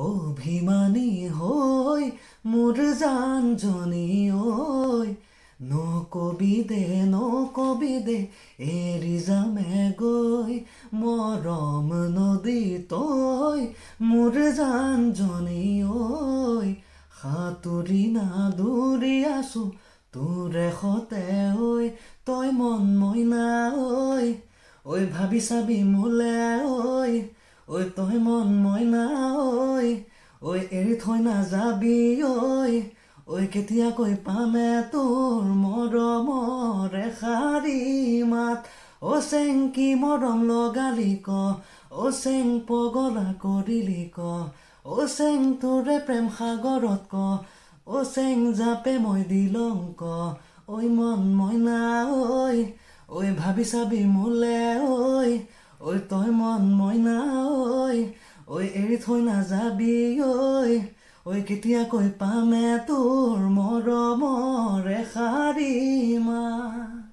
অভিমানী হৈ মোৰ জানজনী ঐ নকবি দে এৰি যামে গৈ মৰম নদী তই মোৰ জানজনী ঐ সাঁতুৰি নাদুৰি আছো তোৰে সতে ঐ তই মন মইনা ঐ ভাবি চাবি মোলে ঐ তই মন মইনা ঐ এৰি থৈ নাযাবি ঐ কেতিয়াকৈ পামে তোৰ মৰমৰ এষাৰি মাত চেং কি মৰম লগালি ক চেং পগলা কৰিলি ক চেং তোৰে প্ৰেম সাগৰত ক চেং জাপে মই দিলংক ঐ মন মইনা ঐ ভাবি চাবি মোলে ঐ তই মন মইনা ঐ এৰি থৈ নাযাবি ঐ কেতিয়াকৈ পামে তোৰ মৰমৰ এষাৰি মাত